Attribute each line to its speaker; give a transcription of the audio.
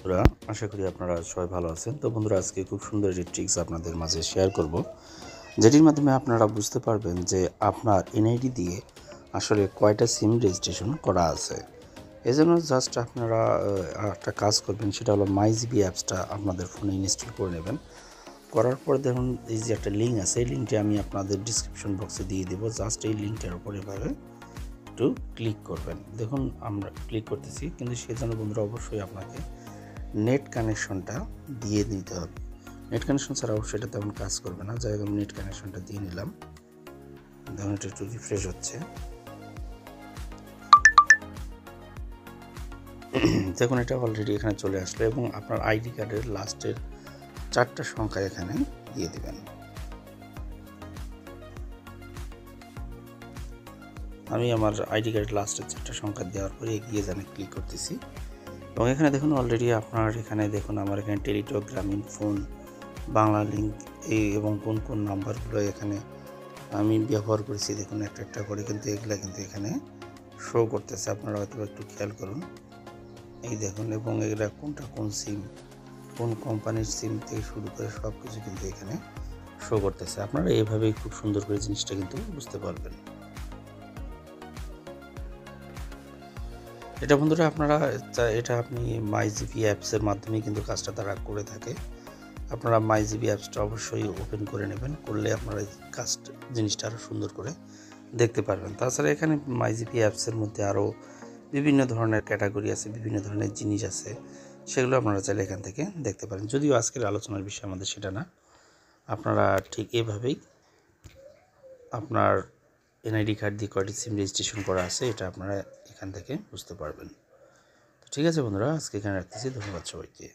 Speaker 1: বন্ধুরা, আশা করি আপনারা সবাই ভালো আছেন। তো বন্ধুরা, আজকে খুব সুন্দর একটি ট্রিক্স আপনাদের মাঝে শেয়ার করব, যেটির মাধ্যমে আপনারা বুঝতে পারবেন যে আপনার এনআইডি দিয়ে আসলে কয়টা সিম রেজিস্ট্রেশন করা আছে। এজন্য জাস্ট আপনারা একটা কাজ করবেন, সেটা হলো মাইজিবি অ্যাপসটা আপনাদের ফোনে ইনস্টল করে নেবেন। করার পর দেখুন এই যে একটা লিঙ্ক আছে, এই লিঙ্কটি আমি আপনাদের ডিসক্রিপশন বক্সে দিয়ে দেবো। জাস্ট এই লিঙ্কটার উপর এভাবে একটু ক্লিক করবেন। দেখুন আমরা ক্লিক করতেছি, কিন্তু সেজন্য বন্ধুরা অবশ্যই আপনাকে নেট কানেকশনটা দিয়ে দিতে হবে। নেট কানেকশন ছাড়া অবশ্যই এটা তেমন কাজ করবে না। যাই হোক, আমি নেট কানেকশনটা দিয়ে নিলাম। দেখুন এটা একটু রিফ্রেশ হচ্ছে। দেখুন এটা অলরেডি এখানে চলে আসলো, এবং আপনার আইডি কার্ডের লাস্টের 4টা সংখ্যা এখানে দিয়ে দিবেন। আমি আমার আইডি কার্ডের লাস্টের 4টা সংখ্যা দেওয়ার পরে এগিয়ে জানে ক্লিক করতেছি, এবং এখানে দেখুন অলরেডি আপনার এখানে দেখুন আমার এখানে টেলিটক, গ্রামীণ ফোন, বাংলা লিঙ্ক এবং কোন কোন নাম্বারগুলো এখানে আমি ব্যবহার করেছি দেখুন একটা একটা করে, কিন্তু এগুলো কিন্তু এখানে শো করতেছে। আপনারা হয়তো একটু খেয়াল করুন, এই দেখুন, এবং এগুলা কোনটা কোন সিম, কোন কোম্পানির সিম থেকে শুরু করে সব কিছু কিন্তু এখানে শো করতেছে। আপনারা এইভাবেই খুব সুন্দর করে জিনিসটা কিন্তু বুঝতে পারবেন। এটা বন্ধুরা আপনারা এটা আপনি মাইজিবি অ্যাপসের মাধ্যমে কিন্তু কাজটা তারা করে থাকে। আপনারা মাইজিবি অ্যাপসটা অবশ্যই ওপেন করে নেবেন, করলে আপনারা কাজটা জিনিসটা আরও সুন্দর করে দেখতে পারবেন। তাছাড়া এখানে মাইজিবি অ্যাপসের মধ্যে আরও বিভিন্ন ধরনের ক্যাটাগরি আছে, বিভিন্ন ধরনের জিনিস আছে, সেগুলো আপনারা চাইলে এখান থেকে দেখতে পারেন। যদিও আজকের আলোচনার বিষয় আমাদের সেটা না, আপনারা ঠিক এভাবেই আপনার এনআইডি কার্ড দিয়ে কয়টি সিম রেজিস্ট্রেশন করা আছে এটা আপনারা এখান থেকে বুঝতে পারবেন। তো ঠিক আছে বন্ধুরা, আজকে এখানে রাখতেছি। ধন্যবাদ সবাইকে।